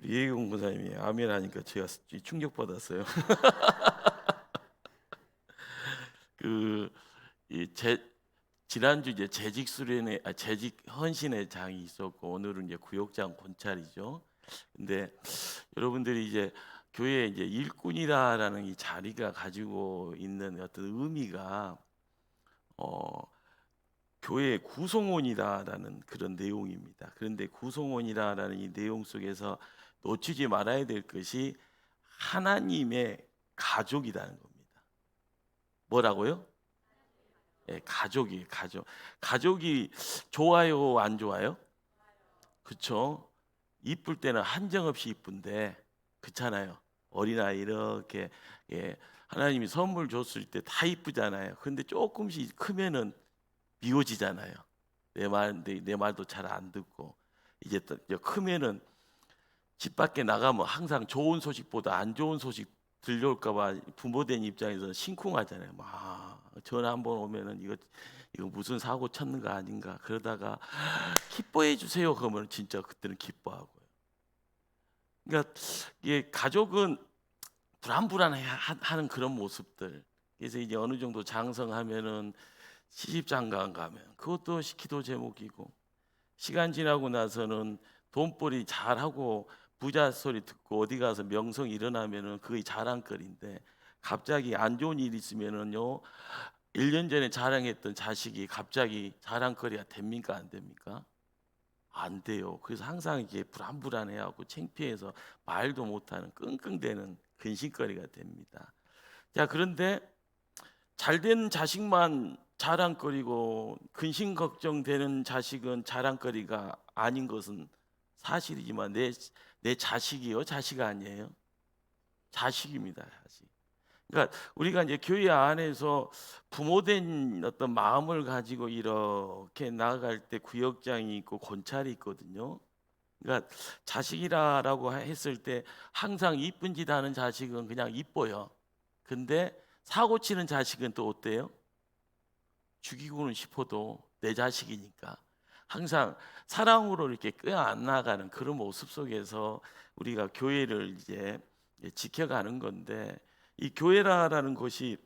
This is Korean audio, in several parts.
우리 예경 권사님이 아멘 하니까 제가 충격받았어요. 그 지난주 이제 재직 수련회 재직 헌신의 장이 있었고 오늘은 이제 구역장 권찰이죠. 근데 여러분들이 이제 교회 이제 일꾼이다라는 이 자리가 가지고 있는 어떤 의미가 어 교회의 구성원이다라는 그런 내용입니다. 그런데 구성원이다라는 이 내용 속에서 놓치지 말아야 될 것이 하나님의 가족이라는 겁니다. 뭐라고요? 예, 가족이 가족. 가족이 좋아요, 안 좋아요? 그렇죠? 이쁠 때는 한정없이 이쁜데 그렇잖아요. 어린아이 이렇게 예, 하나님이 선물 줬을 때 다 이쁘잖아요. 그런데 조금씩 크면은 미워지잖아요. 내 말도 잘 안 듣고 이제 또 크면은 집 밖에 나가면 항상 좋은 소식보다 안 좋은 소식 들려올까봐 부모된 입장에서 심쿵하잖아요. 막 전화 한 번 오면은 이거 무슨 사고 쳤는 거 아닌가 그러다가 기뻐해 주세요 그러면 진짜 그때는 기뻐하고요. 그러니까 이게 가족은 불안불안하는 그런 모습들. 그래서 이제 어느 정도 장성하면은 시집장가 가면 그것도 기도 제목이고 시간 지나고 나서는 돈벌이 잘하고 부자 소리 듣고 어디 가서 명성 일어나면은 그게 자랑거리인데 갑자기 안 좋은 일 있으면은요 1년 전에 자랑했던 자식이 갑자기 자랑거리가 됩니까 안 됩니까? 안 돼요. 그래서 항상 이게 불안불안해하고 창피해서 말도 못하는 끙끙대는 근심거리가 됩니다. 자 그런데 잘된 자식만 자랑거리고 근심 걱정되는 자식은 자랑거리가 아닌 것은 사실이지만 내 자식이요 자식 아니에요? 자식입니다. 자식. 그러니까 우리가 이제 교회 안에서 부모된 어떤 마음을 가지고 이렇게 나아갈 때 구역장이 있고 권찰이 있거든요. 그러니까 자식이라고 했을 때 항상 이쁜 짓 하는 자식은 그냥 이뻐요. 근데 사고 치는 자식은 또 어때요? 죽이고는 싶어도 내 자식이니까 항상 사랑으로 이렇게 끌어안 나가는 그런 모습 속에서 우리가 교회를 이제 지켜가는 건데 이 교회라는 것이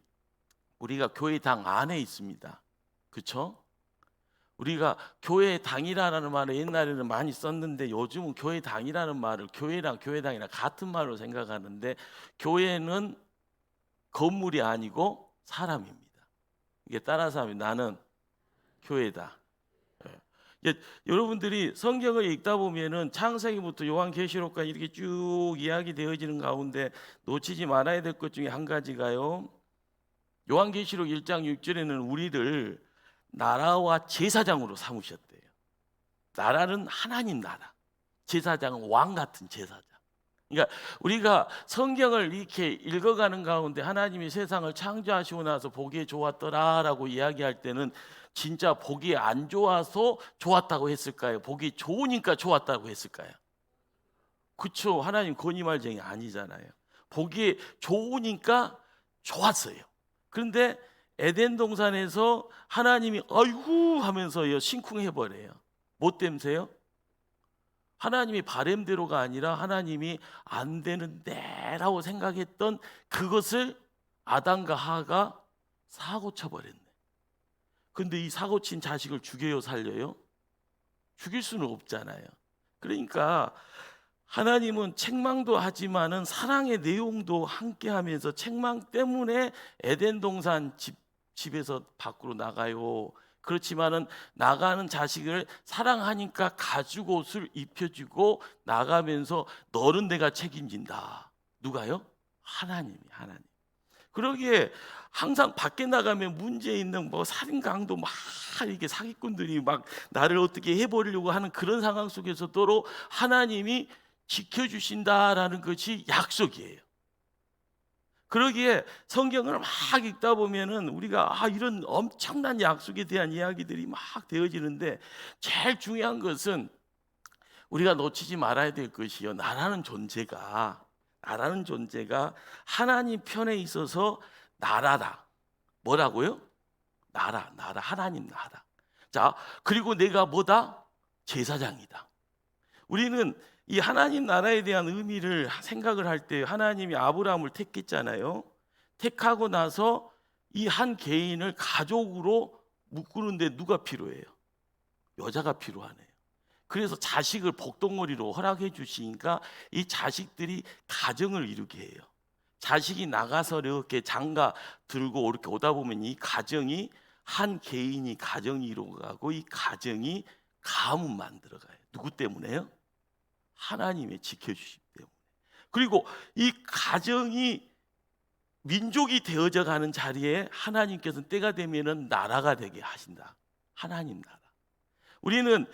우리가 교회당 안에 있습니다. 그렇죠? 우리가 교회당이라는 말을 옛날에는 많이 썼는데 요즘은 교회당이라는 말을 교회랑 교회당이랑 같은 말로 생각하는데 교회는 건물이 아니고 사람입니다. 이게 따라서 하면 나는 교회다. 예. 여러분들이 성경을 읽다 보면은 창세기부터 요한계시록까지 이렇게 쭉 이야기되어지는 가운데 놓치지 말아야 될 것 중에 한 가지가요. 요한계시록 1장 6절에는 우리를 나라와 제사장으로 삼으셨대요. 나라는 하나님 나라, 제사장은 왕 같은 제사장. 그러니까 우리가 성경을 이렇게 읽어가는 가운데 하나님이 세상을 창조하시고 나서 보기에 좋았더라라고 이야기할 때는 진짜 보기에 안 좋아서 좋았다고 했을까요? 보기 좋으니까 좋았다고 했을까요? 그렇죠. 하나님 거짓말쟁이 아니잖아요. 보기에 좋으니까 좋았어요. 그런데 에덴 동산에서 하나님이 아이고 하면서요 심쿵해 버려요. 뭐 때문에요? 하나님이 바램대로가 아니라 하나님이 안 되는데라고 생각했던 그것을 아담과 하가 사고 쳐버렸네. 근데 이 사고 친 자식을 죽여요 살려요? 죽일 수는 없잖아요. 그러니까 하나님은 책망도 하지만은 사랑의 내용도 함께하면서 책망 때문에 에덴 동산 집에서 밖으로 나가요. 그렇지만은 나가는 자식을 사랑하니까 가죽 옷을 입혀주고 나가면서 너는 내가 책임진다. 누가요? 하나님. 그러기에 항상 밖에 나가면 문제 있는 뭐 살인 강도 막 이렇게 사기꾼들이 막 나를 어떻게 해버리려고 하는 그런 상황 속에서도 하나님이 지켜주신다라는 것이 약속이에요. 그러기에 성경을 막 읽다 보면은 우리가 이런 엄청난 약속에 대한 이야기들이 막 되어지는데 제일 중요한 것은 우리가 놓치지 말아야 될 것이요. 나라는 존재가 하나님 편에 있어서 나라다. 뭐라고요? 나라, 하나님 나라. 자, 그리고 내가 뭐다? 제사장이다. 우리는 이 하나님 나라에 대한 의미를 생각을 할 때 하나님이 아브라함을 택했잖아요. 택하고 나서 이 한 개인을 가족으로 묶는데 누가 필요해요? 여자가 필요하네요. 그래서 자식을 복덩어리로 허락해 주시니까 이 자식들이 가정을 이루게 해요. 자식이 나가서 이렇게 장가 들고 이렇게 오다 보면 이 가정이 한 개인이 가정이 이루어가고 이 가정이 가문 만들어가요. 누구 때문에요? 하나님의 지켜주심 때문에. 그리고 이 가정이 민족이 되어져 가는 자리에 하나님께서는 때가 되면은 나라가 되게 하신다. 하나님 나라. 우리는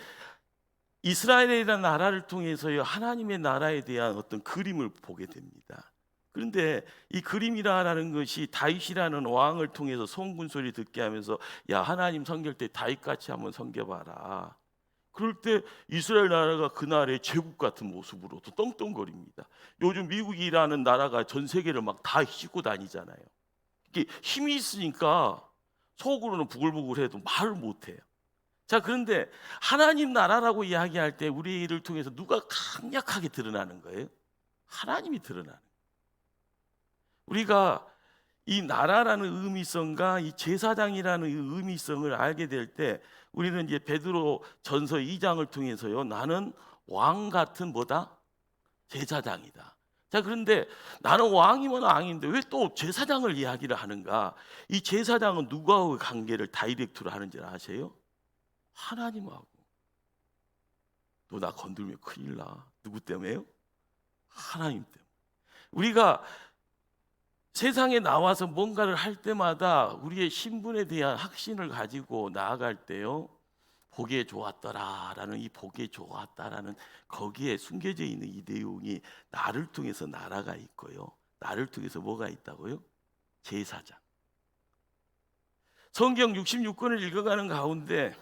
이스라엘이라는 나라를 통해서요 하나님의 나라에 대한 어떤 그림을 보게 됩니다. 그런데 이 그림이라는 것이 다윗이라는 왕을 통해서 송군 소리 듣게 하면서 야 하나님 섬길 때 다윗같이 한번 섬겨봐라. 그럴 때 이스라엘 나라가 그날의 제국 같은 모습으로 또 떵떵거립니다. 요즘 미국이라는 나라가 전 세계를 막 다 싣고 다니잖아요. 이게 힘이 있으니까 속으로는 부글부글해도 말을 못해요. 자, 그런데 하나님 나라라고 이야기할 때 우리를 통해서 누가 강력하게 드러나는 거예요? 하나님이 드러나는 거예요. 우리가 이 나라라는 의미성과 이 제사장이라는 의미성을 알게 될 때 우리는 이제 베드로 전서 2장을 통해서요 나는 왕 같은 뭐다? 제사장이다. 자, 그런데 나는 왕이면 왕인데 왜 또 제사장을 이야기를 하는가? 이 제사장은 누구와의 관계를 다이렉트로 하는지 아세요? 하나님하고. 너 나 건들면 큰일 나. 누구 때문에요? 하나님 때문에. 우리가 세상에 나와서 뭔가를 할 때마다 우리의 신분에 대한 확신을 가지고 나아갈 때요 보기에 좋았더라라는 이 보기에 좋았다라는 거기에 숨겨져 있는 이 내용이 나를 통해서 나라가 있고요 나를 통해서 뭐가 있다고요? 제사장. 성경 66권을 읽어가는 가운데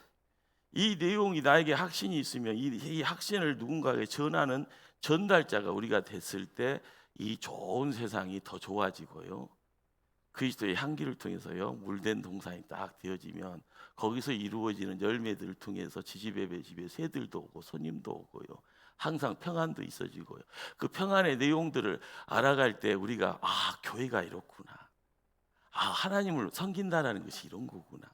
이 내용이 나에게 확신이 있으면 이 확신을 누군가에게 전하는 전달자가 우리가 됐을 때 이 좋은 세상이 더 좋아지고요 그리스도의 향기를 통해서요 물된 동산이 딱 되어지면 거기서 이루어지는 열매들을 통해서 지집에 배집에 새들도 오고 손님도 오고요 항상 평안도 있어지고요 그 평안의 내용들을 알아갈 때 우리가 아 교회가 이렇구나 아 하나님을 섬긴다라는 것이 이런 거구나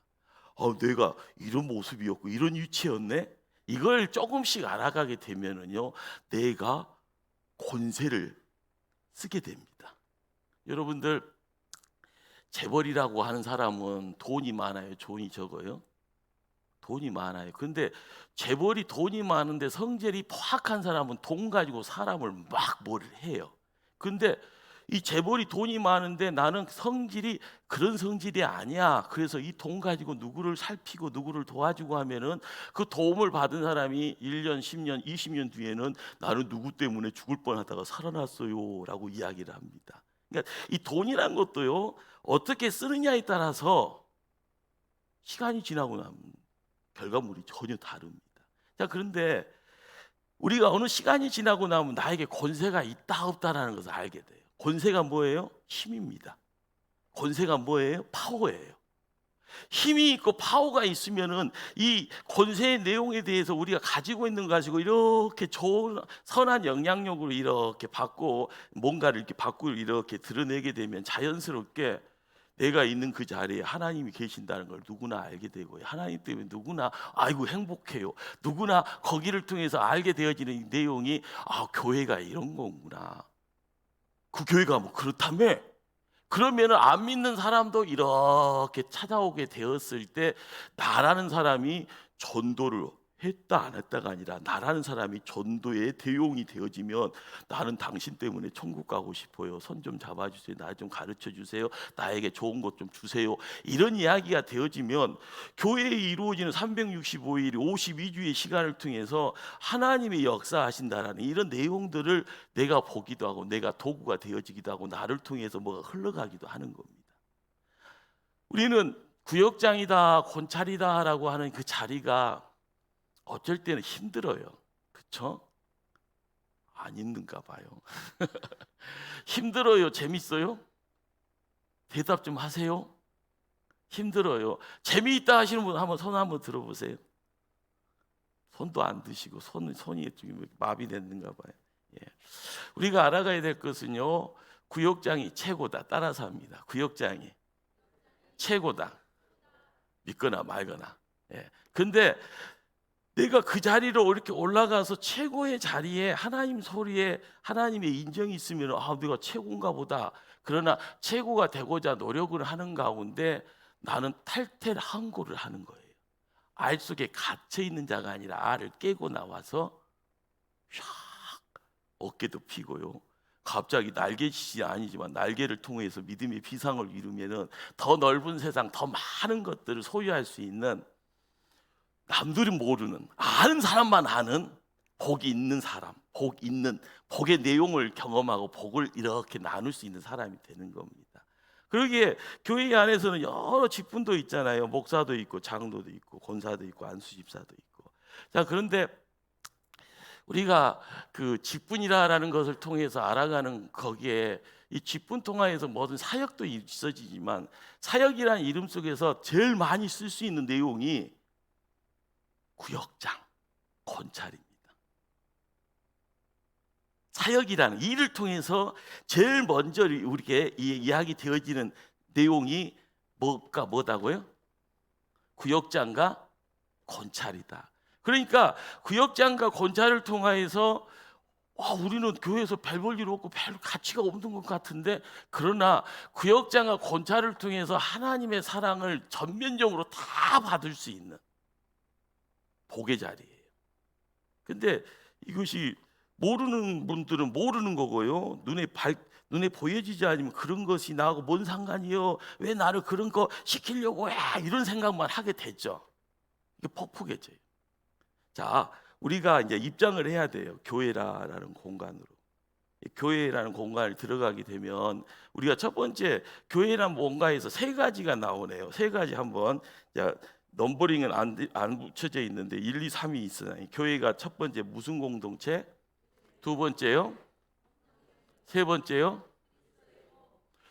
내가 이런 모습이었고 이런 위치였네 이걸 조금씩 알아가게 되면은요 내가 권세를 쓰게 됩니다. 여러분들 재벌이라고 하는 사람은 돈이 많아요? 돈이 적어요? 돈이 많아요. 근데 재벌이 돈이 많은데 성질이 포악한 사람은 돈 가지고 사람을 막 뭘 해요. 근데 이 재벌이 돈이 많은데 나는 성질이 그런 성질이 아니야. 그래서 이 돈 가지고 누구를 살피고 누구를 도와주고 하면은 그 도움을 받은 사람이 1년, 10년, 20년 뒤에는 나는 누구 때문에 죽을 뻔하다가 살아났어요 라고 이야기를 합니다. 그러니까 이 돈이란 것도요 어떻게 쓰느냐에 따라서 시간이 지나고 나면 결과물이 전혀 다릅니다. 자, 그런데 우리가 어느 시간이 지나고 나면 나에게 권세가 있다 없다라는 것을 알게 돼요. 권세가 뭐예요? 힘입니다. 권세가 뭐예요? 파워예요. 힘이 있고 파워가 있으면은 이 권세의 내용에 대해서 우리가 가지고 있는 거 가지고 이렇게 좋은 선한 영향력으로 이렇게 받고 뭔가를 이렇게 받고 이렇게 드러내게 되면 자연스럽게 내가 있는 그 자리에 하나님이 계신다는 걸 누구나 알게 되고요. 하나님 때문에 누구나 아이고 행복해요. 누구나 거기를 통해서 알게 되어지는 이 내용이 아 교회가 이런 거구나. 그 교회가 뭐 그렇다며? 그러면은 안 믿는 사람도 이렇게 찾아오게 되었을 때 나라는 사람이 전도를 했다 안 했다가 아니라 나라는 사람이 전도의 대용이 되어지면 나는 당신 때문에 천국 가고 싶어요. 손 좀 잡아주세요. 나 좀 가르쳐 주세요. 나에게 좋은 것 좀 주세요. 이런 이야기가 되어지면 교회에 이루어지는 365일 52주의 시간을 통해서 하나님의 역사하신다라는 이런 내용들을 내가 보기도 하고 내가 도구가 되어지기도 하고 나를 통해서 뭐가 흘러가기도 하는 겁니다. 우리는 구역장이다 권찰이다라고 하는 그 자리가 어쩔 때는 힘들어요. 그렇죠? 안 있는가 봐요. 힘들어요? 재밌어요? 대답 좀 하세요. 힘들어요. 재미있다 하시는 분 한번 손 한번 들어보세요. 손도 안 드시고 손이 좀 마비됐는가 봐요. 예. 우리가 알아가야 될 것은요, 구역장이 최고다. 따라서 합니다. 구역장이 최고다. 믿거나 말거나. 예. 근데 내가 그 자리로 이렇게 올라가서 최고의 자리에 하나님 소리에 하나님의 인정이 있으면 내가 최고인가 보다. 그러나 최고가 되고자 노력을 하는 가운데 나는 탈퇴항고를 하는 거예요. 알 속에 갇혀 있는 자가 아니라 알을 깨고 나와서 샥 어깨도 피고요. 갑자기 날개짓이 아니지만 날개를 통해서 믿음의 비상을 이루면은 더 넓은 세상, 더 많은 것들을 소유할 수 있는, 남들이 모르는, 아는 사람만 아는 복이 있는 사람, 복의 내용을 경험하고 복을 이렇게 나눌 수 있는 사람이 되는 겁니다. 그러기에 교회 안에서는 여러 직분도 있잖아요. 목사도 있고 장로도 있고 권사도 있고 안수집사도 있고. 자, 그런데 우리가 그 직분이라는 것을 통해서 알아가는 거기에 이 직분 통하여서 모든 사역도 있어지지만 사역이라는 이름 속에서 제일 많이 쓸 수 있는 내용이 구역장, 권찰입니다. 사역이라는 일을 통해서 제일 먼저 우리에게 이야기 되어지는 내용이 뭐다고요? 구역장과 권찰이다. 그러니까 구역장과 권찰을 통하여서 우리는 교회에서 별 볼 일 없고 별 가치가 없는 것 같은데, 그러나 구역장과 권찰을 통해서 하나님의 사랑을 전면적으로 다 받을 수 있는 복의 자리예요. 근데 이것이 모르는 분들은 모르는 거고요. 눈에 보여지지 않으면 그런 것이 나하고 뭔 상관이요? 왜 나를 그런 거 시키려고 해? 이런 생각만 하게 되죠. 이게 폭포겠죠. 자, 우리가 이제 입장을 해야 돼요. 교회라는 공간으로. 교회라는 공간을 들어가게 되면 우리가 첫 번째 교회란 뭔가에서 세 가지가 나오네요. 세 가지 한번, 넘버링은 안 붙여져 있는데 1, 2, 3이 있어요. 교회가 첫 번째 무슨 공동체? 두 번째요? 세 번째요?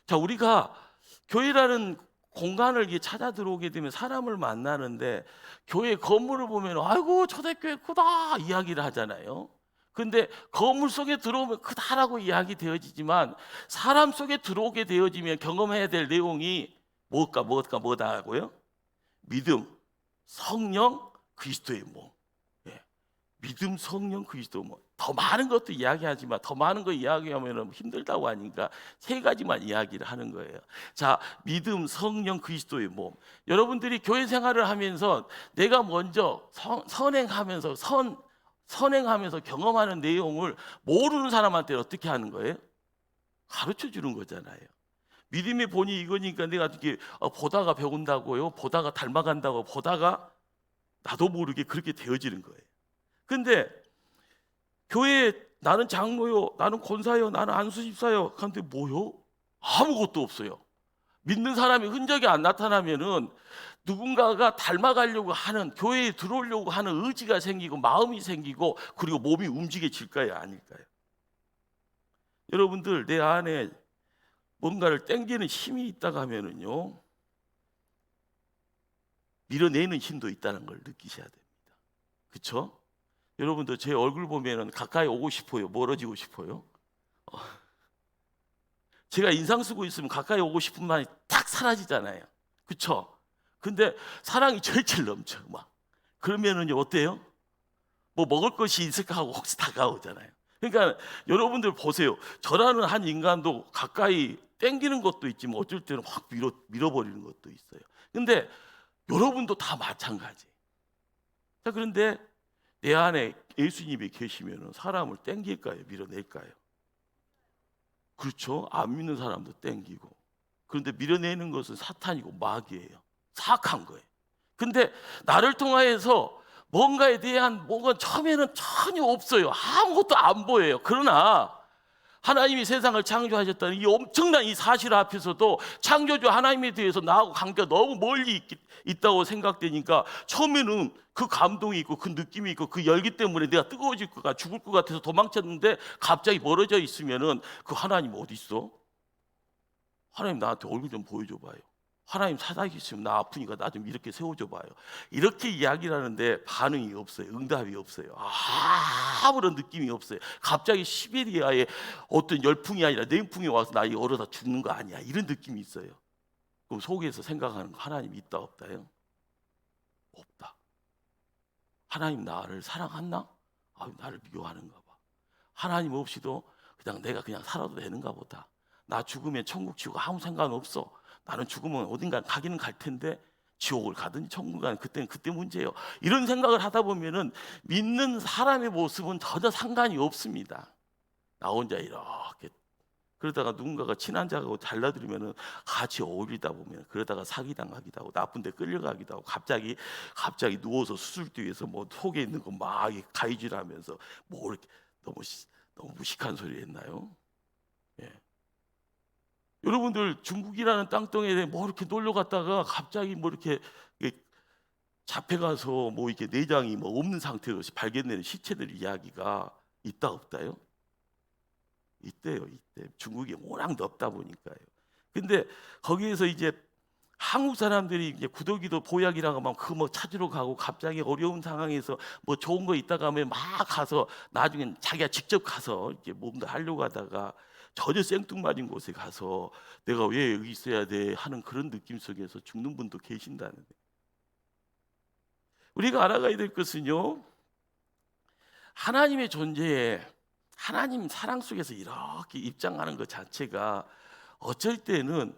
자, 우리가 교회라는 공간을 찾아 들어오게 되면 사람을 만나는데 교회 건물을 보면 아이고 초대교회 크다 이야기를 하잖아요. 근데 건물 속에 들어오면 크다라고 이야기 되어지지만 사람 속에 들어오게 되어지면 경험해야 될 내용이 뭐다고요? 믿음, 성령, 그리스도의 몸. 믿음, 성령, 그리스도 몸. 더 많은 것도 이야기하지만 더 많은 거 이야기하면 힘들다고 하니까 세 가지만 이야기를 하는 거예요. 자, 믿음, 성령, 그리스도의 몸. 여러분들이 교회 생활을 하면서 내가 먼저 선행하면서 경험하는 내용을 모르는 사람한테 어떻게 하는 거예요? 가르쳐 주는 거잖아요. 믿음의 본이 이거니까 내가 어떻게 보다가 배운다고요? 보다가 닮아간다고 보다가 나도 모르게 그렇게 되어지는 거예요. 근데 교회에 나는 장로요, 나는 권사요, 나는 안수집사요. 그런데 뭐요? 아무것도 없어요. 믿는 사람이 흔적이 안 나타나면은 누군가가 닮아가려고 하는, 교회에 들어오려고 하는 의지가 생기고 마음이 생기고 그리고 몸이 움직여질까요? 아닐까요? 여러분들, 내 안에 뭔가를 땡기는 힘이 있다가 하면은요, 밀어내는 힘도 있다는 걸 느끼셔야 됩니다. 그렇죠? 여러분들 제 얼굴 보면은 가까이 오고 싶어요? 멀어지고 싶어요? 제가 인상 쓰고 있으면 가까이 오고 싶은 마음이 탁 사라지잖아요. 그렇죠? 근데 사랑이 절절 넘쳐 막. 그러면은요 어때요? 뭐 먹을 것이 있을까 하고 혹시 다가오잖아요. 그러니까 여러분들 보세요. 저라는 한 인간도 가까이 땡기는 것도 있지만 어쩔 때는 확 밀어버리는 것도 있어요. 근데 여러분도 다 마찬가지. 자, 그런데 내 안에 예수님이 계시면 사람을 땡길까요? 밀어낼까요? 그렇죠. 안 믿는 사람도 땡기고. 그런데 밀어내는 것은 사탄이고 마귀예요. 사악한 거예요. 근데 나를 통하여서 뭔가에 대한 뭔가 처음에는 전혀 없어요. 아무것도 안 보여요. 그러나 하나님이 세상을 창조하셨다는 이 엄청난 이 사실 앞에서도 창조주 하나님에 대해서 나하고 관계가 너무 멀리 있다고 생각되니까 처음에는 그 감동이 있고 그 느낌이 있고 그 열기 때문에 내가 뜨거워질 것 같아 죽을 것 같아서 도망쳤는데 갑자기 멀어져 있으면은 그 하나님 어디 있어? 하나님 나한테 얼굴 좀 보여줘 봐요. 하나님 살아계시면 나 아프니까 나 좀 이렇게 세워줘 봐요. 이렇게 이야기를 하는데 반응이 없어요. 응답이 없어요. 아무런 느낌이 없어요. 갑자기 시베리아에 어떤 열풍이 아니라 냉풍이 와서 나 이거 얼어다 죽는 거 아니야, 이런 느낌이 있어요. 그럼 속에서 생각하는 거, 하나님 있다 없다요? 없다. 하나님 나를 사랑하나? 나를 미워하는가 봐. 하나님 없이도 그냥 내가 그냥 살아도 되는가 보다. 나 죽으면 천국 지옥 아무 상관없어. 나는 죽으면 어딘가 가기는 갈 텐데 지옥을 가든지 천국을 가든 그때는 그때 문제예요. 이런 생각을 하다 보면은 믿는 사람의 모습은 전혀 상관이 없습니다. 나 혼자 이렇게 그러다가 누군가가 친한 자하고 달라들면은 같이 어울리다 보면 그러다가 사기당하기도 하고 나쁜 데 끌려가기도 하고 갑자기 누워서 수술대에서 뭐 속에 있는 거 막 가위질하면서 뭐 이렇게 너무 무식한 소리 했나요? 예. 여러분들 중국이라는 땅덩이에 뭐 이렇게 놀러 갔다가 갑자기 뭐 이렇게 잡혀가서 뭐 이렇게 내장이 뭐 없는 상태로 발견되는 시체들 이야기가 있다 없다요? 있대요. 이때 중국이 워낙 넓다 보니까요. 근데 거기에서 이제 한국 사람들이 이제 구더기도 보약이라고 막 그 뭐 찾으러 가고 갑자기 어려운 상황에서 뭐 좋은 거 있다가 하면 막 가서 나중엔 자기가 직접 가서 이렇게 뭔가 하려고 하다가 전혀 생뚱맞은 곳에 가서 내가 왜 여기 있어야 돼 하는 그런 느낌 속에서 죽는 분도 계신다는데, 우리가 알아가야 될 것은요, 하나님의 존재에 하나님 사랑 속에서 이렇게 입장하는 것 자체가 어쩔 때는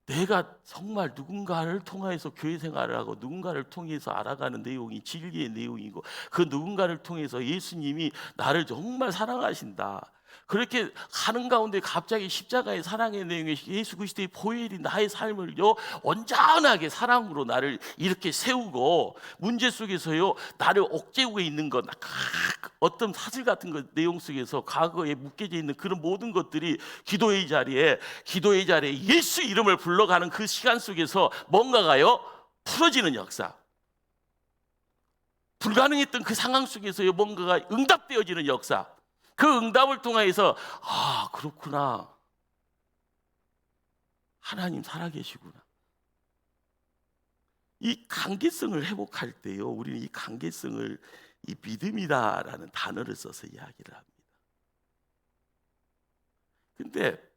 내가 정말 누군가를 통해서 교회 생활을 하고 누군가를 통해서 알아가는 내용이 진리의 내용이고 그 누군가를 통해서 예수님이 나를 정말 사랑하신다, 그렇게 가는 가운데 갑자기 십자가의 사랑의 내용이 예수 그리스도의 보혈이 나의 삶을요 온전하게 사랑으로 나를 이렇게 세우고 문제 속에서요 나를 옥죄고 있는 것, 어떤 사슬 같은 것 내용 속에서 과거에 묶여져 있는 그런 모든 것들이 기도의 자리에 예수 이름을 불러가는 그 시간 속에서 뭔가가요 풀어지는 역사, 불가능했던 그 상황 속에서요 뭔가가 응답되어지는 역사, 그 응답을 통해서 그렇구나, 하나님 살아계시구나, 이 관계성을 회복할 때요 우리는 이 관계성을 이 믿음이다라는 단어를 써서 이야기를 합니다. 근데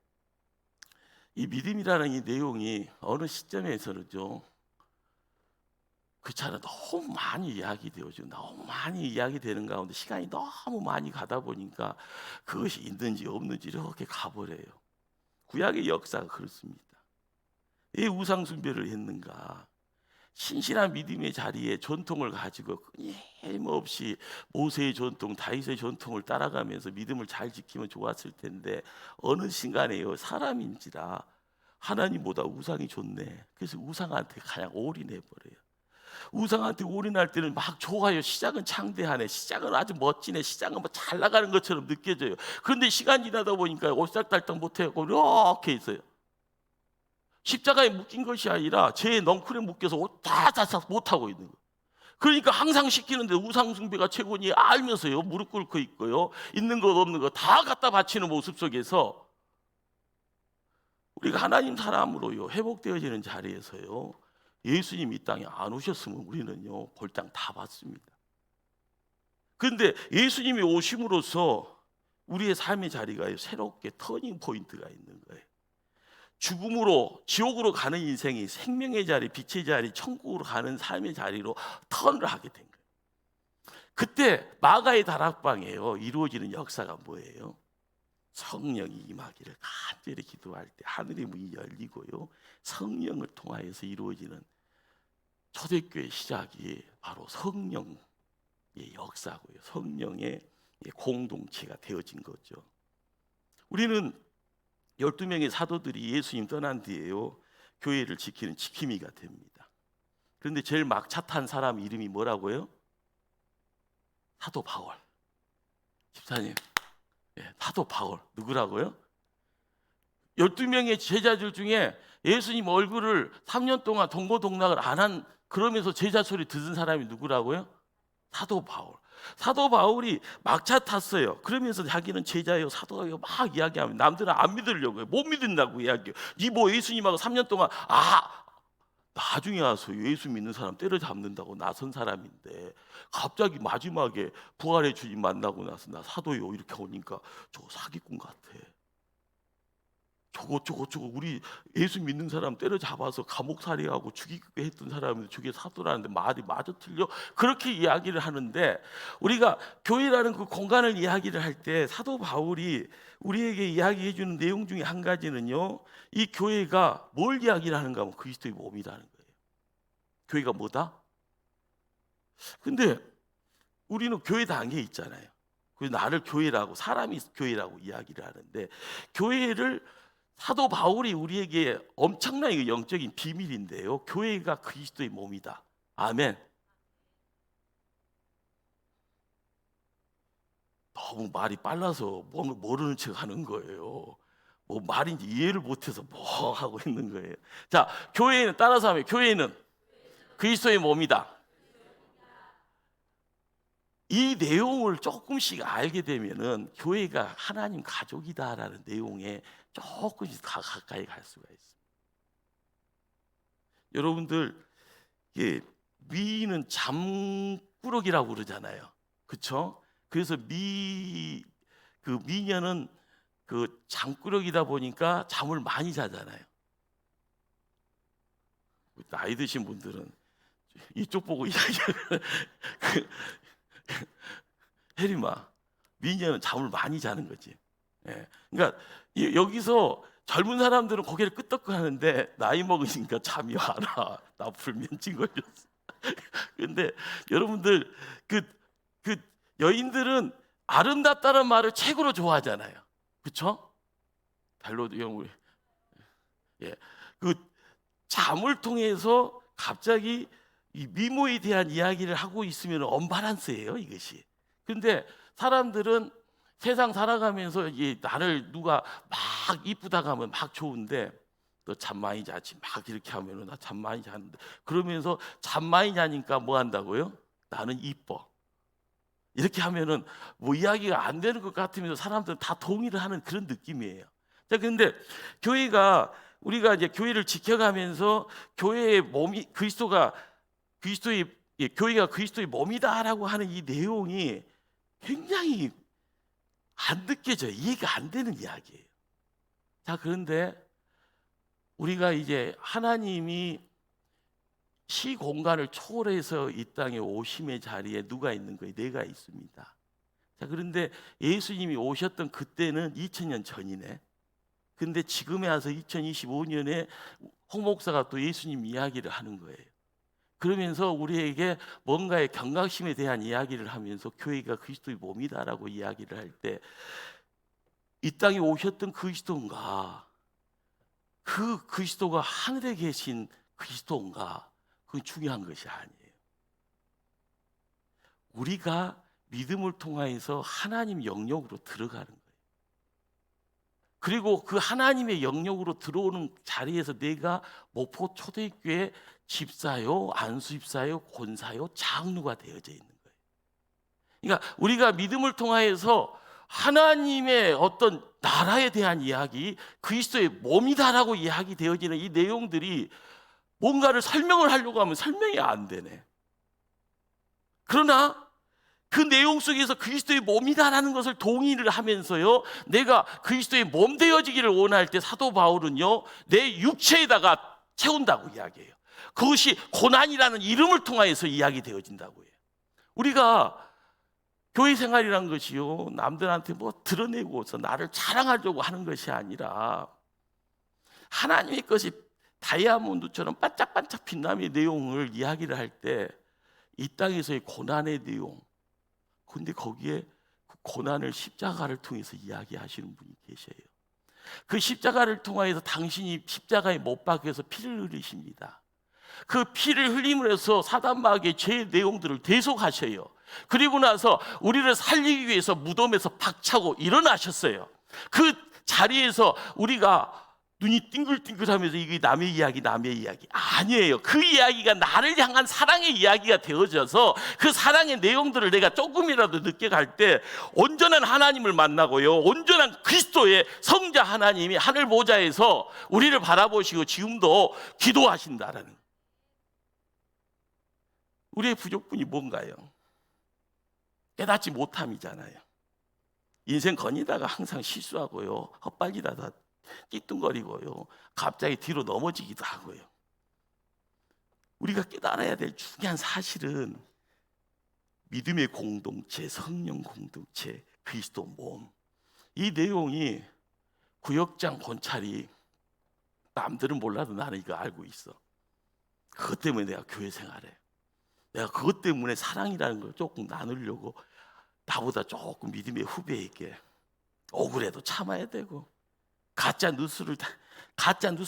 이 믿음이라는 이 내용이 어느 시점에서는요 그렇잖아, 너무 많이 이야기되어죠. 너무 많이 이야기되는 가운데 시간이 너무 많이 가다 보니까 그것이 있는지 없는지 이렇게 가버려요. 구약의 역사가 그렇습니다. 왜 우상 숭배를 했는가? 신실한 믿음의 자리에 전통을 가지고 끊임없이 모세의 전통, 다윗의 전통을 따라가면서 믿음을 잘 지키면 좋았을 텐데 어느 순간에요 사람인지라 하나님보다 우상이 좋네. 그래서 우상한테 그냥 올인해버려요. 우상한테 올인할 때는 막 좋아요. 시작은 창대하네, 시작은 아주 멋지네, 시작은 뭐 잘 나가는 것처럼 느껴져요. 그런데 시간 지나다 보니까 오싹달싹 못하고 이렇게 있어요. 십자가에 묶인 것이 아니라 제 넝쿨에 묶여서 다다닥 못하고 있는 거예요. 그러니까 항상 시키는데 우상숭배가 최고니 알면서요 무릎 꿇고 있고요 있는 것 없는 것 다 갖다 바치는 모습 속에서 우리가 하나님 사람으로요 회복되어지는 자리에서요 예수님 이 땅에 안 오셨으면 우리는요 볼장 다 봤습니다. 그런데 예수님이 오심으로써 우리의 삶의 자리가 새롭게 터닝 포인트가 있는 거예요. 죽음으로 지옥으로 가는 인생이 생명의 자리, 빛의 자리, 천국으로 가는 삶의 자리로 턴을 하게 된 거예요. 그때 마가의 다락방에요 이루어지는 역사가 뭐예요? 성령이 임하기를 간절히 기도할 때 하늘의 문이 열리고요 성령을 통하여서 이루어지는 초대교회 시작이 바로 성령의 역사고요 성령의 공동체가 되어진 거죠. 우리는 12명의 사도들이 예수님 떠난 뒤에요 교회를 지키는 지킴이가 됩니다. 그런데 제일 막차 탄 사람 이름이 뭐라고요? 사도 바울. 집사님, 사도 바울 누구라고요? 12명의 제자들 중에 예수님 얼굴을 3년 동안 동고동락을 안 한 그러면서 제자 소리 듣은 사람이 누구라고요? 사도 바울. 사도 바울이 막차 탔어요. 그러면서 자기는 제자예요 사도예요 막 이야기하면 남들은 안 믿으려고요. 못 믿는다고 이야기해요. 니 뭐 예수님하고 3년 동안 나중에 와서 예수 믿는 사람 때려잡는다고 나선 사람인데 갑자기 마지막에 부활의 주님 만나고 나서 나 사도요 이렇게 오니까 저거 사기꾼 같아. 저거 우리 예수 믿는 사람 때려잡아서 감옥살이하고 죽이게 했던 사람인데 저게 사도라는데 말이 마저 틀려? 그렇게 이야기를 하는데, 우리가 교회라는 그 공간을 이야기를 할 때 사도 바울이 우리에게 이야기해 주는 내용 중에 한 가지는요, 이 교회가 뭘 이야기를 하는가 하면 그리스도의 몸이라는 거예요. 교회가 뭐다? 근데 우리는 교회 단계에 있잖아요. 그래서 나를 교회라고, 사람이 교회라고 이야기를 하는데, 교회를 사도 바울이 우리에게 엄청나게 영적인 비밀인데요, 교회가 그리스도의 몸이다. 아멘. 너무 말이 빨라서 모르는 척 하는 거예요. 뭐 말인지 이해를 못해서 뭐 하고 있는 거예요. 자, 교회는, 따라서 하면, 교회는 그리스도의 몸이다. 이 내용을 조금씩 알게 되면은 교회가 하나님 가족이다라는 내용에 조금씩 더 가까이 갈 수가 있습니다. 여러분들, 미는 잠꾸러기라고 그러잖아요. 그렇죠? 그래서 미녀는 그 잠꾸러기다 보니까 잠을 많이 자잖아요. 나이 드신 분들은 이쪽 보고 이야기하는 혜림아, 미녀는 잠을 많이 자는 거지. 그러니까 여기서 젊은 사람들은 고개를 끄덕하는데 나이 먹으니까 잠이 와라. 나 불면증 걸렸어. 근데 여러분들, 그 여인들은 아름답다는 말을 최고로 좋아하잖아요. 그렇죠? 달로드 형, 그 잠을 통해서 갑자기 이 미모에 대한 이야기를 하고 있으면 언밸런스예요, 이것이. 근데 사람들은 세상 살아가면서 나를 누가 막 이쁘다고 하면 막 좋은데, 너 잠 많이 자지, 막 이렇게 하면 나 잠 많이 자는데, 그러면서 잠 많이 자니까 뭐 한다고요? 나는 이뻐. 이렇게 하면은 뭐 이야기가 안 되는 것 같으면서 사람들은 다 동의를 하는 그런 느낌이에요. 자, 그런데 우리가 이제 교회를 지켜가면서 교회의 몸이 교회가 그리스도의 몸이다라고 하는 이 내용이 굉장히 안 느껴져요. 이해가 안 되는 이야기예요. 자, 그런데 우리가 이제 하나님이 시공간을 초월해서 이 땅에 오심의 자리에 누가 있는 거예요? 내가 있습니다. 자, 그런데 예수님이 오셨던 그때는 2000년 전이네. 근데 지금에 와서 2025년에 홍 목사가 또 예수님 이야기를 하는 거예요. 그러면서 우리에게 뭔가의 경각심에 대한 이야기를 하면서 교회가 그리스도의 몸이다라고 이야기를 할 때, 이 땅에 오셨던 그리스도인가, 그 그리스도가 하늘에 계신 그리스도인가, 그건 중요한 것이 아니에요. 우리가 믿음을 통하여서 하나님 영역으로 들어가는 거예요. 그리고 그 하나님의 영역으로 들어오는 자리에서 내가 목포 초대교회 집사요, 안수집사요, 권사요, 장로가 되어져 있는 거예요. 그러니까 우리가 믿음을 통하여서 하나님의 어떤 나라에 대한 이야기, 그리스도의 몸이다라고 이야기 되어지는 이 내용들이 뭔가를 설명을 하려고 하면 설명이 안 되네. 그러나 그 내용 속에서 그리스도의 몸이다라는 것을 동의를 하면서요, 내가 그리스도의 몸 되어지기를 원할 때 사도 바울은요, 내 육체에다가 채운다고 이야기해요. 그것이 고난이라는 이름을 통하여서 이야기되어진다고 해요. 우리가 교회 생활이란 것이요, 남들한테 뭐 드러내고서 나를 자랑하려고 하는 것이 아니라 하나님의 것이 다이아몬드처럼 반짝반짝 빛나는 내용을 이야기를 할 때, 이 땅에서의 고난의 내용, 근데 거기에 그 고난을 십자가를 통해서 이야기하시는 분이 계셔요. 그 십자가를 통하여서 당신이 십자가에 못 박혀서 피를 흘리십니다. 그 피를 흘림으로 해서 사단마귀의 죄의 내용들을 대속하셔요. 그리고 나서 우리를 살리기 위해서 무덤에서 박차고 일어나셨어요. 그 자리에서 우리가 눈이 띵글띵글하면서 이게 남의 이야기 아니에요. 그 이야기가 나를 향한 사랑의 이야기가 되어져서 그 사랑의 내용들을 내가 조금이라도 늦게 갈 때 온전한 하나님을 만나고요, 온전한 그리스도의 성자 하나님이 하늘 보좌에서 우리를 바라보시고 지금도 기도하신다라는, 우리의 부족분이 뭔가요? 깨닫지 못함이잖아요. 인생 거니다가 항상 실수하고요, 헛발질하다 띠뚱거리고요, 갑자기 뒤로 넘어지기도 하고요. 우리가 깨달아야 될 중요한 사실은 믿음의 공동체, 성령 공동체, 그리스도 몸, 이 내용이 구역장 권찰이 남들은 몰라도 나는 이거 알고 있어. 그것 때문에 내가 교회 생활해. 내가 그것 때문에 사랑이라는 걸 조금 나누려고 나보다 조금 믿음의 후배에게 억울해도 참아야 되고, 가짜 뉴스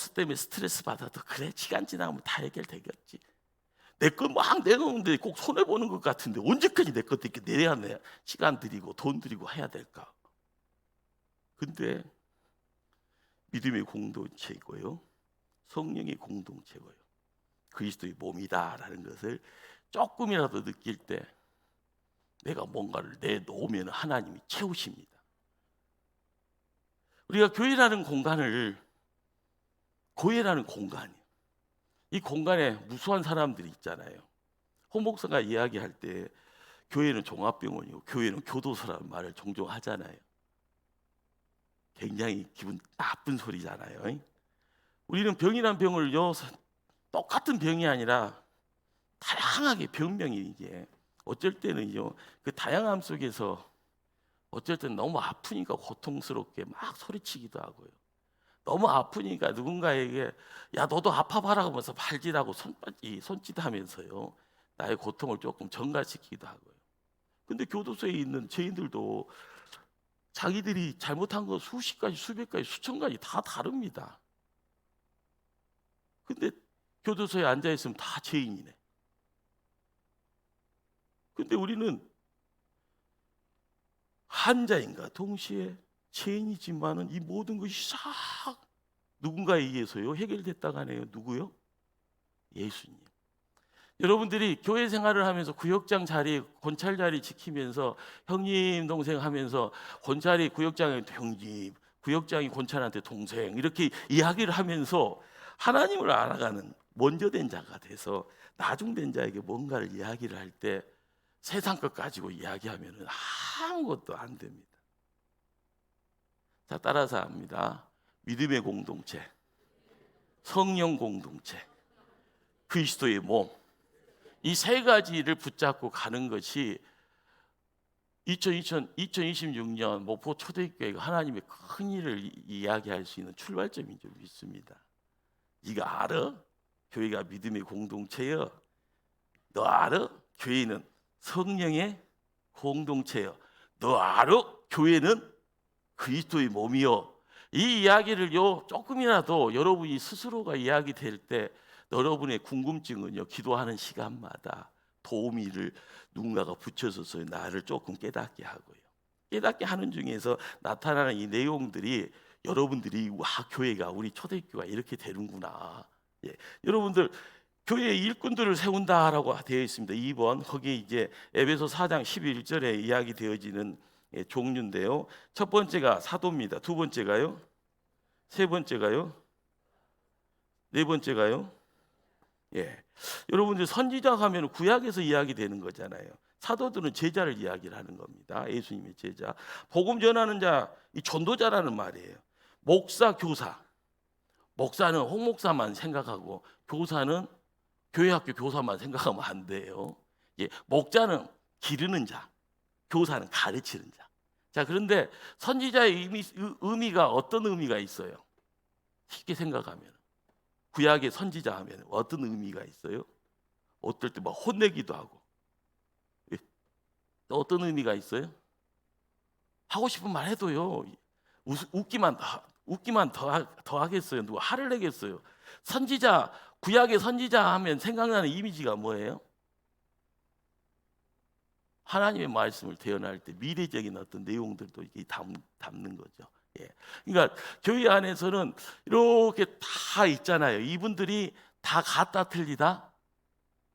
때문에 스트레스 받아도 그래, 시간 지나면 다 해결되겠지. 내 거 막 내놓는데 꼭 손해 보는 것 같은데 언제까지 내 것도 이렇게 내야 시간 들이고 돈 들이고 해야 될까? 근데 믿음의 공동체이고요, 성령의 공동체고요, 그리스도의 몸이다라는 것을 조금이라도 느낄 때 내가 뭔가를 내놓으면 하나님이 채우십니다. 우리가 교회라는 공간이에요. 이 공간에 무수한 사람들이 있잖아요. 홍 목사가 이야기할 때 교회는 종합병원이고 교회는 교도소라는 말을 종종 하잖아요. 굉장히 기분 나쁜 소리잖아요. 우리는 병이란 병을 똑같은 병이 아니라 다양하게 병명이, 이게 어쩔 때는요, 그 다양함 속에서 어쩔 때는 너무 아프니까 고통스럽게 막 소리치기도 하고요, 너무 아프니까 누군가에게 야 너도 아파봐라 하면서 발질하고 손짓하면서요 나의 고통을 조금 전가시키기도 하고요. 근데 교도소에 있는 죄인들도 자기들이 잘못한 거 수십 가지, 수백 가지, 수천 가지 다 다릅니다. 근데 교도소에 앉아 있으면 다 죄인이네. 근데 우리는 환자인가 동시에 죄인이지만은 이 모든 것이 싹 누군가에 의해서요 해결됐다가 하네요. 누구요? 예수님. 여러분들이 교회 생활을 하면서 구역장 자리, 권찰 자리 지키면서 형님 동생 하면서 권찰이 구역장한테 형님, 구역장이 권찰한테 동생 이렇게 이야기를 하면서 하나님을 알아가는 먼저 된 자가 돼서 나중된 자에게 뭔가를 이야기를 할 때 세상 것 가지고 이야기하면 아무것도 안 됩니다. 자, 따라서 합니다. 믿음의 공동체, 성령 공동체, 그리스도의 몸, 이 세 가지를 붙잡고 가는 것이 2026년 목포 초대교회가 하나님의 큰 일을 이야기할 수 있는 출발점인 줄 믿습니다. 네가 알아? 교회가 믿음의 공동체여. 너 알아? 교회는 성령의 공동체여. 너 알아? 교회는 그리스도의 몸이여. 이 이야기를요 조금이라도 여러분이 스스로가 이야기될 때 여러분의 궁금증은요 기도하는 시간마다 도우미를 누군가가 붙여서서 나를 조금 깨닫게 하고요, 깨닫게 하는 중에서 나타나는 이 내용들이 여러분들이 와 교회가 우리 초대교회가 이렇게 되는구나. 예, 여러분들 교회의 일꾼들을 세운다라고 되어 있습니다. 2번 거기 이제 에베소 4장 11절에 이야기되어지는 종류인데요. 첫 번째가 사도입니다. 두 번째가요? 세 번째가요? 네 번째가요? 예. 여러분들 선지자 하면 구약에서 이야기되는 거잖아요. 사도들은 제자를 이야기를 하는 겁니다. 예수님의 제자. 복음 전하는 자, 이 전도자라는 말이에요. 목사, 교사. 목사는 홍 목사만 생각하고 교사는 교회 학교 교사만 생각하면 안 돼요. 예. 목자는 기르는 자, 교사는 가르치는 자. 자, 그런데 선지자의 의미가 어떤 의미가 있어요? 쉽게 생각하면 구약의 선지자 하면 어떤 의미가 있어요? 어떨 때 막 혼내기도 하고. 예? 또 어떤 의미가 있어요? 하고 싶은 말 해도요 웃기만 더 하겠어요? 누가 화를 내겠어요? 선지자, 구약의 선지자 하면 생각나는 이미지가 뭐예요? 하나님의 말씀을 대언할 때 미래적인 어떤 내용들도 이게 담는 거죠. 예. 그러니까 교회 안에서는 이렇게 다 있잖아요. 이분들이 다 같다 틀리다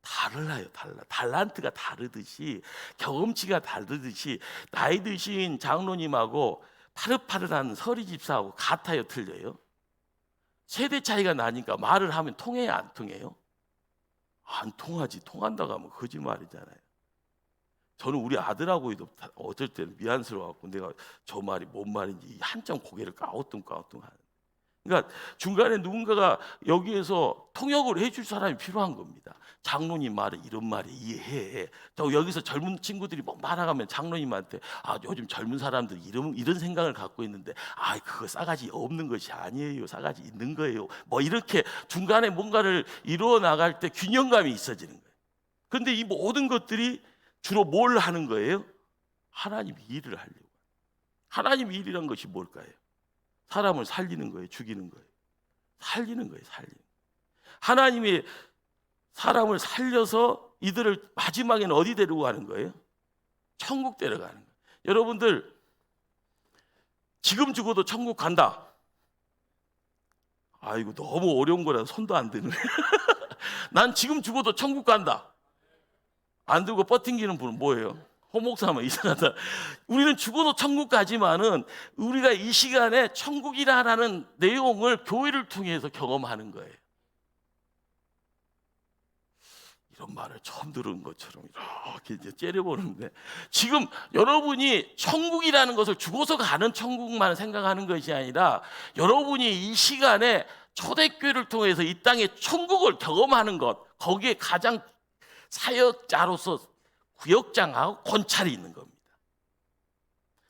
달라요. 달란트가 다르듯이 경험치가 다르듯이 나이 드신 장로님하고 파릇파릇한 서리 집사하고 같아요, 틀려요? 세대 차이가 나니까 말을 하면 통해요, 안 통해요? 안 통하지. 통한다고 하면 거짓말이잖아요. 저는 우리 아들하고도 어쩔 때는 미안스러워갖고 내가 저 말이 뭔 말인지 한참 고개를 까우뚱까우뚱하는. 그러니까 중간에 누군가가 여기에서 통역을 해줄 사람이 필요한 겁니다. 장로님 말은 이런 말이 이해해. 저 여기서 젊은 친구들이 막 말하면 장로님한테 요즘 젊은 사람들 이런 생각을 갖고 있는데 그거 싸가지 없는 것이 아니에요. 싸가지 있는 거예요. 뭐 이렇게 중간에 뭔가를 이루어 나갈 때 균형감이 있어지는 거예요. 그런데 이 모든 것들이 주로 뭘 하는 거예요? 하나님 일을 하려고. 하나님 일이란 것이 뭘까요? 사람을 살리는 거예요, 죽이는 거예요. 살리는 거예요, 살리는 거예요. 하나님이 사람을 살려서 이들을 마지막에는 어디 데리고 가는 거예요? 천국 데려가는 거예요. 여러분들 지금 죽어도 천국 간다. 이거 너무 어려운 거라서 손도 안 드네. 난 지금 죽어도 천국 간다. 안 들고 뻗팅기는 분은 뭐예요? 호목사면 이상하다. 우리는 죽어도 천국 가지만은 우리가 이 시간에 천국이라는 내용을 교회를 통해서 경험하는 거예요. 이런 말을 처음 들은 것처럼 이렇게 이제 째려보는데, 지금 여러분이 천국이라는 것을 죽어서 가는 천국만 생각하는 것이 아니라 여러분이 이 시간에 초대교회를 통해서 이 땅의 천국을 경험하는 것, 거기에 가장 사역자로서 구역장하고 권찰이 있는 겁니다.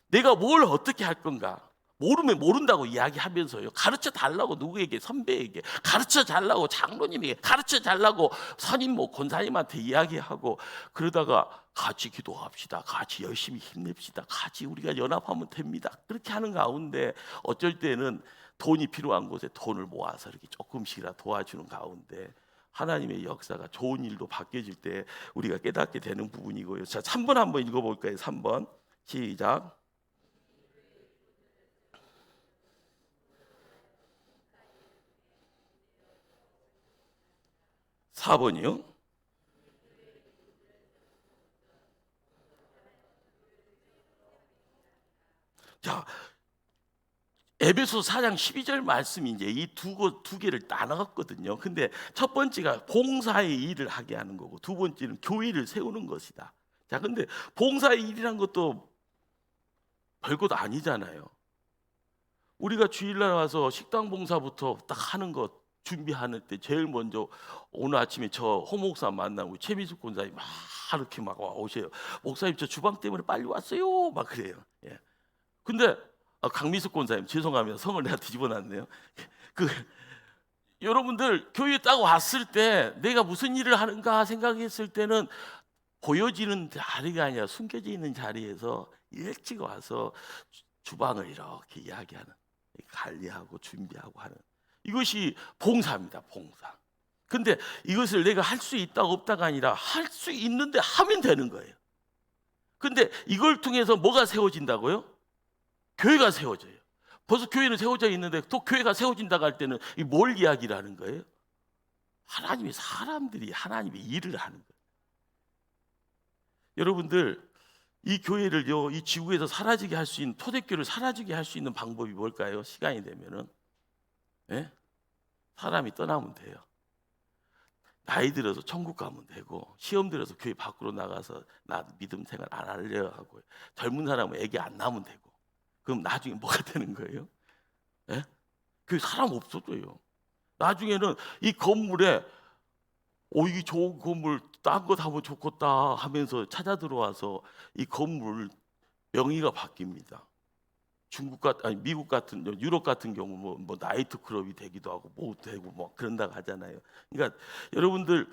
내가 뭘 어떻게 할 건가? 모르면 모른다고 이야기하면서요, 가르쳐 달라고 누구에게, 선배에게 가르쳐 달라고, 장로님에게 가르쳐 달라고, 선임 권사님한테 이야기하고, 그러다가 같이 기도합시다, 같이 열심히 힘냅시다, 같이 우리가 연합하면 됩니다, 그렇게 하는 가운데 어쩔 때는 돈이 필요한 곳에 돈을 모아서 이렇게 조금씩이라도 도와주는 가운데 하나님의 역사가 좋은 일도 바뀌어질 때 우리가 깨닫게 되는 부분이고요. 자, 3번 한번 읽어볼까요? 3번 시작. 4번이요. 자, 에베소 4장 12절 말씀이 이제 이 두 개를 나눴거든요. 근데 첫 번째가 봉사의 일을 하게 하는 거고, 두 번째는 교회를 세우는 것이다. 자, 근데 봉사의 일이란 것도 별것 아니잖아요. 우리가 주일날 와서 식당 봉사부터 딱 하는 것 준비하는 때 제일 먼저 오늘 아침에 저 호목사 만나고 최미숙 권사님 막 이렇게 막 오세요. 목사님 저 주방 때문에 빨리 왔어요. 막 그래요. 예. 근데 강미숙 권사님 죄송합니다. 성을 내가 뒤집어놨네요. 여러분들 교회 딱 왔을 때 내가 무슨 일을 하는가 생각했을 때는 보여지는 자리가 아니라 숨겨져 있는 자리에서 일찍 와서 주방을 이렇게 이야기하는, 관리하고 준비하고 하는, 이것이 봉사입니다. 봉사. 근데 이것을 내가 할 수 있다가 없다가 아니라 할 수 있는데 하면 되는 거예요. 근데 이걸 통해서 뭐가 세워진다고요? 교회가 세워져요. 벌써 교회는 세워져 있는데 또 교회가 세워진다고 할 때는 뭘 이야기를 하는 거예요? 하나님의 사람들이 하나님의 일을 하는 거예요. 여러분들 이 교회를요, 이 지구에서 사라지게 할 수 있는, 초대교회를 사라지게 할 수 있는 방법이 뭘까요? 시간이 되면은 사람이 떠나면 돼요. 나이 들어서 천국 가면 되고, 시험 들어서 교회 밖으로 나가서 나 믿음 생활 안 하려 하고, 젊은 사람은 애기 안 낳으면 되고, 그럼 나중에 뭐가 되는 거예요? 교회 사람 없어져요. 나중에는 이 건물에 이 좋은 건물 딴 거 하면 좋겠다 하면서 찾아 들어와서 이 건물 명의가 바뀝니다. 미국 같은, 유럽 같은 경우 뭐 나이트 클럽이 되기도 하고 뭐 되고 뭐 그런다고 하잖아요. 그러니까 여러분들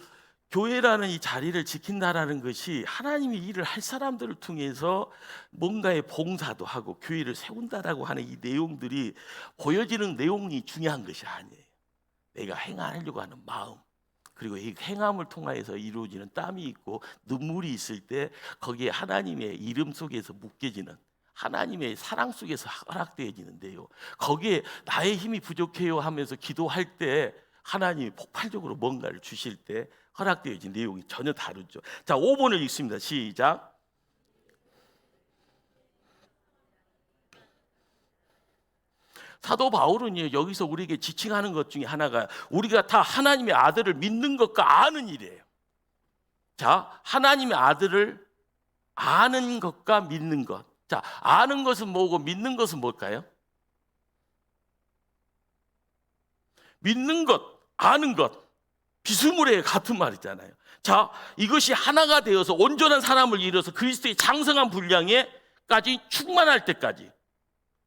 교회라는 이 자리를 지킨다라는 것이 하나님이 일을 할 사람들을 통해서 뭔가의 봉사도 하고 교회를 세운다라고 하는 이 내용들이 보여지는 내용이 중요한 것이 아니에요. 내가 행하려고 하는 마음, 그리고 이 행함을 통하여서 이루어지는 땀이 있고 눈물이 있을 때 거기에 하나님의 이름 속에서 묶여지는, 하나님의 사랑 속에서 허락되어지는데요, 거기에 나의 힘이 부족해요 하면서 기도할 때 하나님이 폭발적으로 뭔가를 주실 때 허락되어진 내용이 전혀 다르죠. 자, 5번을 읽습니다. 시작. 사도 바울은요, 여기서 우리에게 지칭하는 것 중에 하나가 우리가 다 하나님의 아들을 믿는 것과 아는 일이에요. 자, 하나님의 아들을 아는 것과 믿는 것. 자, 아는 것은 뭐고 믿는 것은 뭘까요? 믿는 것, 아는 것, 비스무리의 같은 말이잖아요. 자, 이것이 하나가 되어서 온전한 사람을 이뤄서 그리스도의 장성한 분량에까지 충만할 때까지,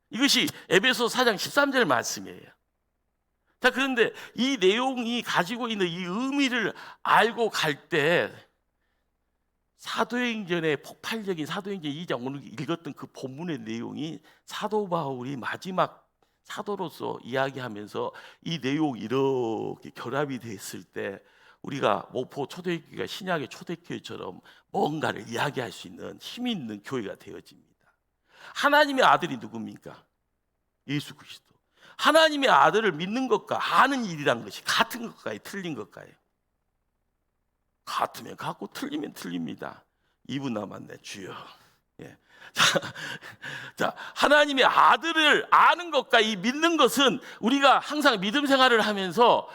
이것이 에베소 4장 13절 말씀이에요. 자, 그런데 이 내용이 가지고 있는 이 의미를 알고 갈 때 사도행전의 폭발적인 사도행전 2장 오늘 읽었던 그 본문의 내용이 사도 바울이 마지막 사도로서 이야기하면서 이 내용이 이렇게 결합이 됐을 때 우리가 목포 초대교회가 신약의 초대교회처럼 뭔가를 이야기할 수 있는 힘이 있는 교회가 되어집니다. 하나님의 아들이 누굽니까? 예수 그리스도. 하나님의 아들을 믿는 것과 아는 일이란 것이 같은 것과요, 틀린 것과요? 같으면 같고 틀리면 틀립니다. 2분 남았네, 주여. 예. 자, 하나님의 아들을 아는 것과 이 믿는 것은 우리가 항상 믿음 생활을 하면서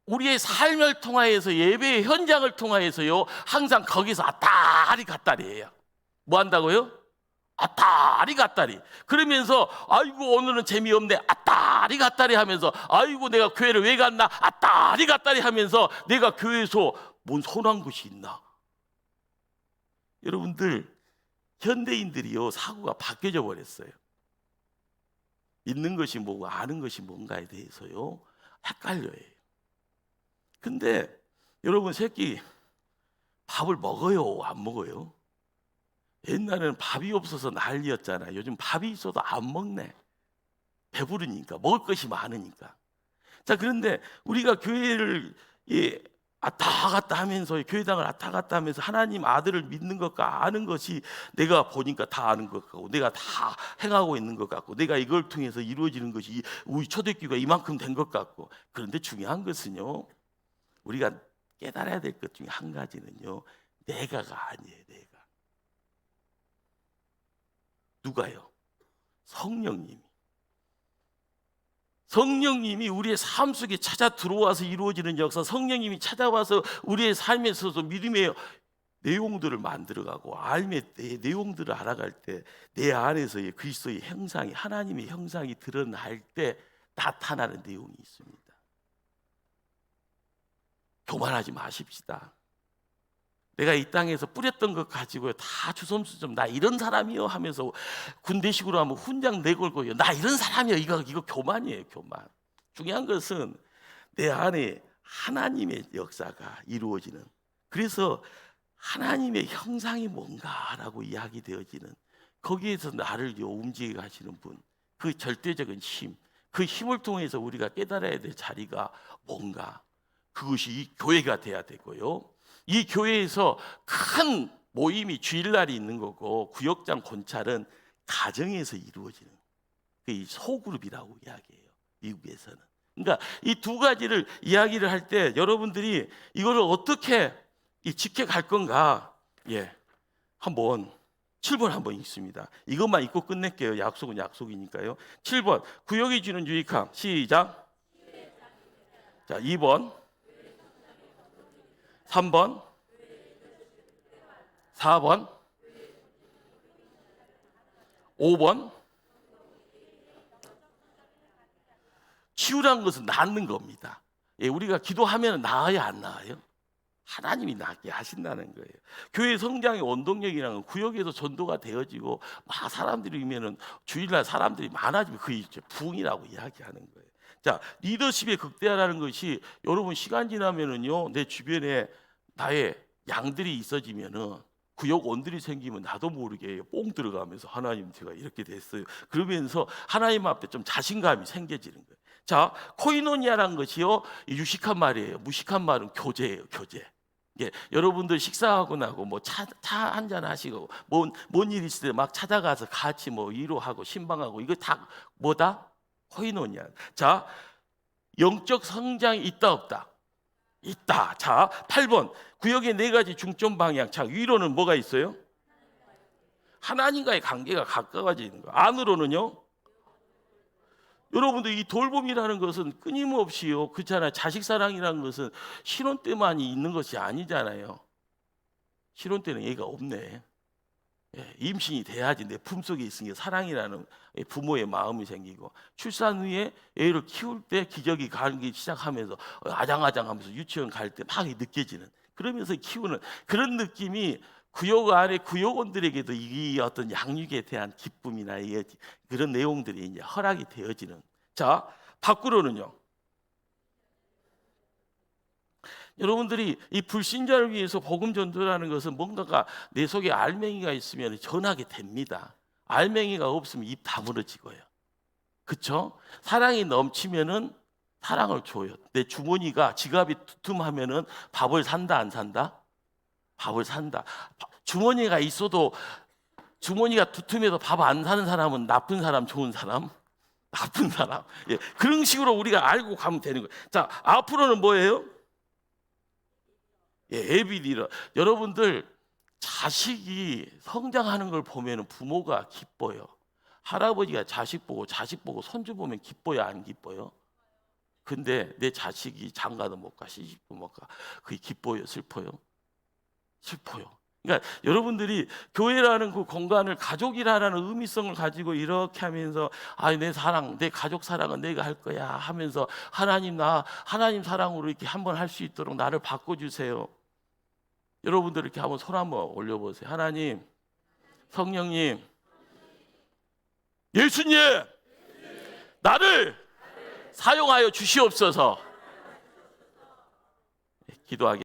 우리의 삶을 통하여서 예배의 현장을 통하여서요, 항상 거기서 아따리 갔다리예요. 뭐 한다고요? 아따리 갔다리. 그러면서 아이고 오늘은 재미없네, 아따리 갔다리 하면서 아이고 내가 교회를 왜 갔나, 아따리 갔다리 하면서 내가 교회에서 뭔 손한 것이 있나. 여러분들, 현대인들이요, 사고가 바뀌어져 버렸어요. 믿는 것이 뭐고 아는 것이 뭔가에 대해서요 헷갈려요. 근데 여러분, 새끼 밥을 먹어요, 안 먹어요? 옛날에는 밥이 없어서 난리였잖아요. 요즘 밥이 있어도 안 먹네. 배부르니까, 먹을 것이 많으니까. 자, 그런데 우리가 교회를 왔다 갔다 하면서, 교회당을 왔다 갔다 하면서 하나님 아들을 믿는 것과 아는 것이 내가 보니까 다 아는 것 같고, 내가 다 행하고 있는 것 같고, 내가 이걸 통해서 이루어지는 것이 우리 초대교회가 이만큼 된 것 같고. 그런데 중요한 것은요, 우리가 깨달아야 될 것 중에 한 가지는요, 내가가 아니에요. 내가. 누가요? 성령님이 우리의 삶 속에 찾아 들어와서 이루어지는 역사, 성령님이 찾아와서 우리의 삶에 있어서 믿음의 내용들을 만들어가고 삶의 내용들을 알아갈 때 내 안에서의 그리스도의 형상이, 하나님의 형상이 드러날 때 나타나는 내용이 있습니다. 교만하지 마십시다. 내가 이 땅에서 뿌렸던 것 가지고요, 다 주섬주섬 나 이런 사람이요 하면서 군대식으로 하면 훈장 내걸고요, 나 이런 사람이요, 이거 교만이에요, 교만. 중요한 것은 내 안에 하나님의 역사가 이루어지는, 그래서 하나님의 형상이 뭔가라고 이야기되어지는, 거기에서 나를 움직이게 하시는 분, 그 절대적인 힘, 그 힘을 통해서 우리가 깨달아야 될 자리가 뭔가, 그것이 이 교회가 돼야 되고요, 이 교회에서 큰 모임이 주일날이 있는 거고, 구역장 본찰은 가정에서 이루어지는, 이 소그룹이라고 이야기해요, 미국에서는. 그러니까 이 두 가지를 이야기를 할 때 여러분들이 이거를 어떻게 지켜갈 건가, 한번 7번 한번 읽습니다. 이것만 읽고 끝낼게요. 약속은 약속이니까요. 7번, 구역이 주는 유익함. 시작. 자, 2번, 3번, 4번, 5번. 치유라는 것은 낫는 겁니다. 우리가 기도하면 나아야 안 나아요? 하나님이 낫게 하신다는 거예요. 교회 성장의 원동력이라는 건 구역에서 전도가 되어지고 막 사람들이 오면은, 주일날 사람들이 많아지면 그게 이제 부흥이라고 이야기하는 거예요. 자, 리더십의 극대화라는 것이, 여러분 시간 지나면은요, 내 주변에 나의 양들이 있어지면은, 구역원들이 생기면 나도 모르게 뽕 들어가면서 하나님 제가 이렇게 됐어요, 그러면서 하나님 앞에 좀 자신감이 생겨지는 거예요. 자, 코이노니아라는 것이요, 유식한 말이에요. 무식한 말은 교제예요, 교제. 여러분들 식사하고 나고 뭐 차 한잔 하시고 뭔 일 있을 때 막 찾아가서 같이 뭐 위로하고 신방하고, 이거 다 뭐다? 코이노니아. 자, 영적 성장이 있다 없다? 있다. 자, 8번, 구역의 4가지 중점 방향. 자, 위로는 뭐가 있어요? 하나님과의 관계가 가까워지는 거. 안으로는요, 여러분들 이 돌봄이라는 것은 끊임없이요, 그렇잖아요. 자식 사랑이라는 것은 신혼 때만이 있는 것이 아니잖아요. 신혼 때는 애가 없네. 예, 임신이 돼야지 내 품속에 있으니까 사랑이라는 부모의 마음이 생기고, 출산 후에 애를 키울 때 기저귀 갈기 시작하면서 아장아장하면서 유치원 갈 때 막 느껴지는, 그러면서 키우는 그런 느낌이 구역 안에 구역원들에게도 이 어떤 양육에 대한 기쁨이나 그런 내용들이 이제 허락이 되어지는. 자, 밖으로는요. 여러분들이 이 불신자를 위해서 복음 전도라는 것은 뭔가가 내 속에 알맹이가 있으면 전하게 됩니다. 알맹이가 없으면 입 다물어지고요. 그렇죠? 사랑이 넘치면은 사랑을 줘요. 내 주머니가 지갑이 두툼하면은 밥을 산다 안 산다? 밥을 산다. 주머니가 있어도 주머니가 두툼해도 밥 안 사는 사람은 나쁜 사람, 좋은 사람? 나쁜 사람. 예, 그런 식으로 우리가 알고 가면 되는 거예요. 자, 앞으로는 뭐예요? 예, 에비디라. 여러분들 자식이 성장하는 걸 보면 부모가 기뻐요. 할아버지가 자식 보고 손주 보면 기뻐요, 안 기뻐요? 근데 내 자식이 장가도 못 가, 시집도 못 가. 그게 기뻐요, 슬퍼요? 슬퍼요. 그러니까 여러분들이 교회라는 그 공간을 가족이라는 의미성을 가지고 이렇게 하면서 내 사랑, 내 가족 사랑은 내가 할 거야 하면서 하나님 사랑으로 이렇게 한번 할 수 있도록 나를 바꿔주세요. 여러분들 이렇게 한번 손 한번 올려보세요. 하나님, 성령님, 예수님, 나를 사용하여 주시옵소서. 기도하겠습니다.